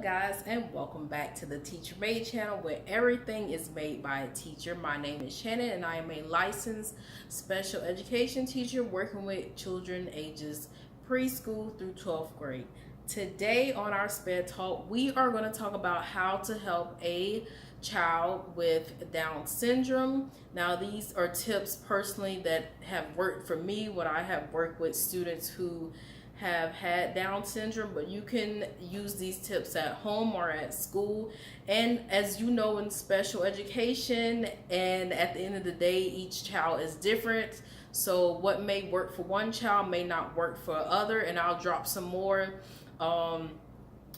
guys, and welcome back to the Teacher Made channel, where everything is made by a teacher. My name is Shannon and I am a licensed special education teacher working with children ages preschool through 12th grade. Today on our Sped Talk, we are going to talk about how to help a child with Down syndrome. Now, these are tips personally that have worked for me when I have worked with students who have had Down syndrome, but you can use these tips at home or at school. And as you know, in special education, and at the end of the day, each child is different. So what may work for one child may not work for other, and I'll drop some more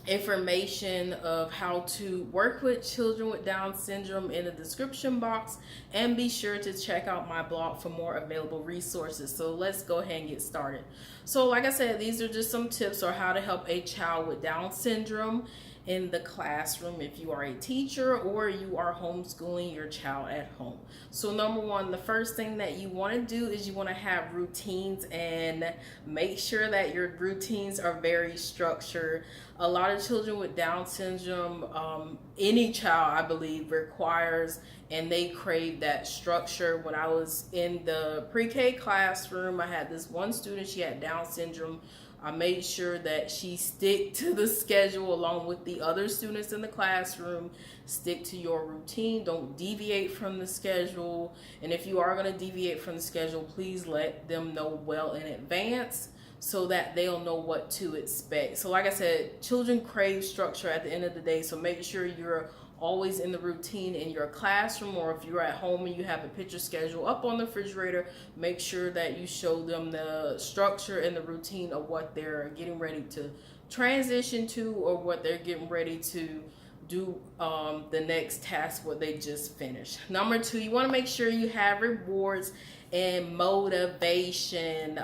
information of how to work with children with Down syndrome in the description box, and be sure to check out my blog for more available resources. So let's go ahead and get started. So like I said, these are just some tips on how to help a child with Down syndrome in the classroom if you are a teacher or you are homeschooling your child at home. So number one, the first thing that you want to do is you want to have routines, and make sure that your routines are very structured. A lot of children with Down syndrome, any child I believe, requires and they crave that structure. When I was in the pre-K classroom, I had this one student, she had Down syndrome. I made sure that she stick to the schedule along with the other students in the classroom. Stick to your routine. Don't deviate from the schedule. And if you are going to deviate from the schedule, please let them know well in advance so that they'll know what to expect. So like I said, children crave structure at the end of the day. So make sure you're always in the routine in your classroom, or if you're at home and you have a picture schedule up on the refrigerator, make sure that you show them the structure and the routine of what they're getting ready to transition to, or what they're getting ready to do, the next task what they just finished. Number two, you want to make sure you have rewards and motivation.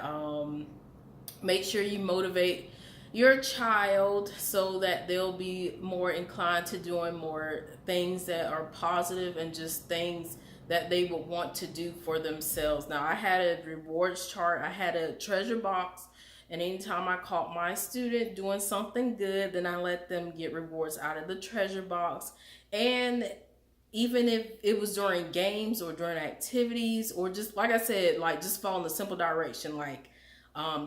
Make sure you motivate your child so that they'll be more inclined to doing more things that are positive and just things that they would want to do for themselves. Now, I had a rewards chart, I had a treasure box, and anytime I caught my student doing something good, then I let them get rewards out of the treasure box. And even if it was during games or during activities, or just like I said, like just follow the simple direction, like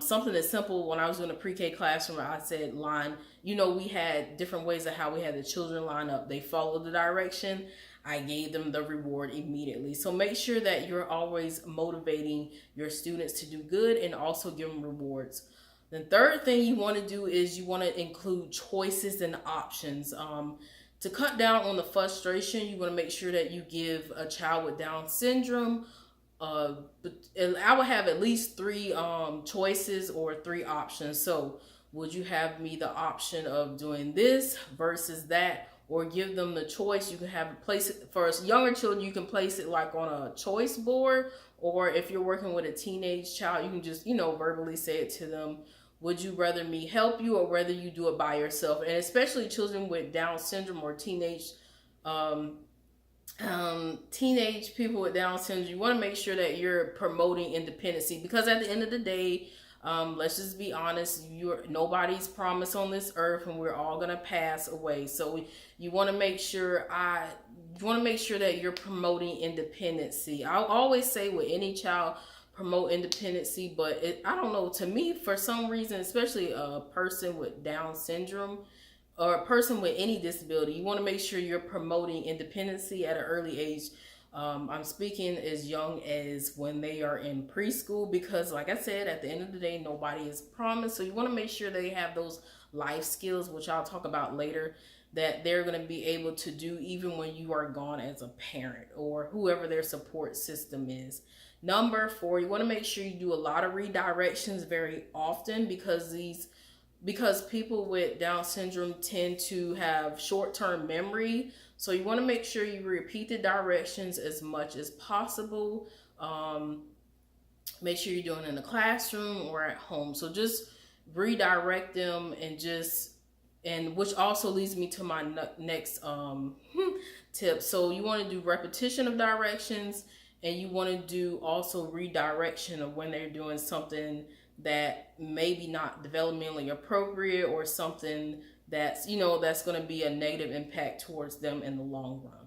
something that's simple. When I was doing a pre-K classroom, I said line, we had different ways of how we had the children line up. They followed the direction. I gave them the reward immediately. So make sure that you're always motivating your students to do good and also give them rewards. The third thing you want to do is you want to include choices and options. To cut down on the frustration, you want to make sure that you give a child with Down syndrome I would have at least three choices or three options. So would you have me the option of doing this versus that, or give them the choice? You can have it place it for younger children. You can place it like on a choice board, or if you're working with a teenage child, you can just verbally say it to them. Would you rather me help you, or whether you do it by yourself? And especially children with Down syndrome or teenage people with Down syndrome, you want to make sure that you're promoting independency, because at the end of the day, let's just be honest, nobody's promised on this earth, and we're all gonna pass away. So you want to make sure that you're promoting independency. I'll always say with any child, promote independency, but I don't know, to me, for some reason, especially a person with Down syndrome or a person with any disability, you want to make sure you're promoting independency at an early age. I'm speaking as young as when they are in preschool, because like I said, at the end of the day, nobody is promised. So you want to make sure they have those life skills, which I'll talk about later, that they're going to be able to do even when you are gone as a parent or whoever their support system is. Number four, you want to make sure you do a lot of redirections very often, because people with Down syndrome tend to have short-term memory. So you want to make sure you repeat the directions as much as possible. Make sure you're doing it in the classroom or at home. So just redirect them, and which also leads me to my next tip. So you want to do repetition of directions, and you want to do also redirection of when they're doing something that maybe not developmentally appropriate, or something that's, that's going to be a negative impact towards them in the long run.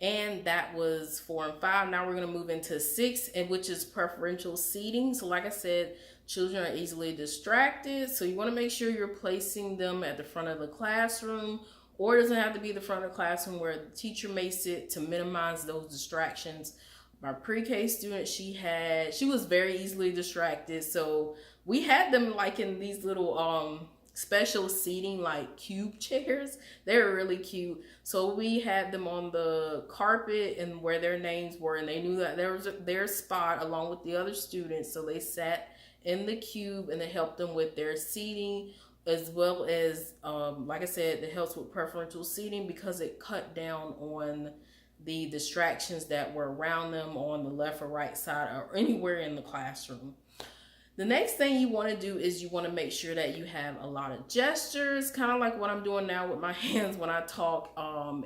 And that was 4 and 5. Now we're going to move into 6, and which is preferential seating. So like I said, children are easily distracted, so you want to make sure you're placing them at the front of the classroom, or it doesn't have to be the front of the classroom where the teacher may sit, to minimize those distractions. My pre-K student, she was very easily distracted, so we had them like in these little special seating, like cube chairs. They're really cute. So we had them on the carpet and where their names were, and they knew that there was their spot along with the other students. So they sat in the cube, and it helped them with their seating, as well as like I said, it helps with preferential seating because it cut down on the distractions that were around them on the left or right side or anywhere in the classroom. The next thing you want to do is you want to make sure that you have a lot of gestures, kind of like what I'm doing now with my hands when I talk,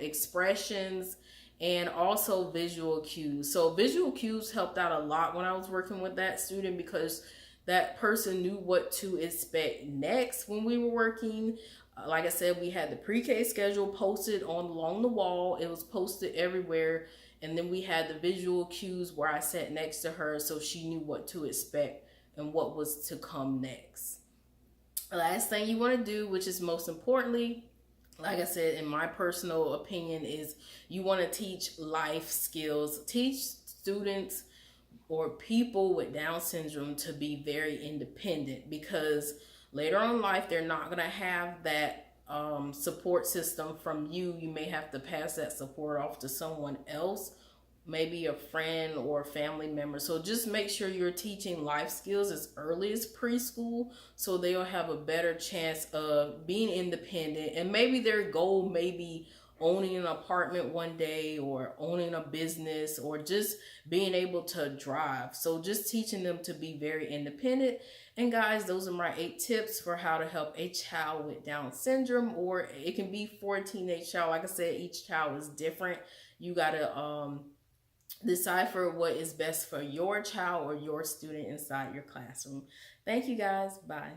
expressions, and also visual cues. So visual cues helped out a lot when I was working with that student, because that person knew what to expect next when we were working. Like I said, we had the pre-K schedule posted along the wall. It was posted everywhere. And then we had the visual cues where I sat next to her, so she knew what to expect and what was to come next. The last thing you want to do, which is most importantly, like I said, in my personal opinion, is you want to teach life skills. Teach students or people with Down syndrome to be very independent, because later on in life, they're not going to have that support system from you. You may have to pass that support off to someone else, maybe a friend or a family member. So just make sure you're teaching life skills as early as preschool, so they'll have a better chance of being independent. And maybe their goal may be owning an apartment one day, or owning a business, or just being able to drive. So just teaching them to be very independent. And guys, those are my 8 tips for how to help a child with Down syndrome, or it can be for a teenage child. Like I said, each child is different. You gotta decipher what is best for your child or your student inside your classroom. Thank you guys. Bye.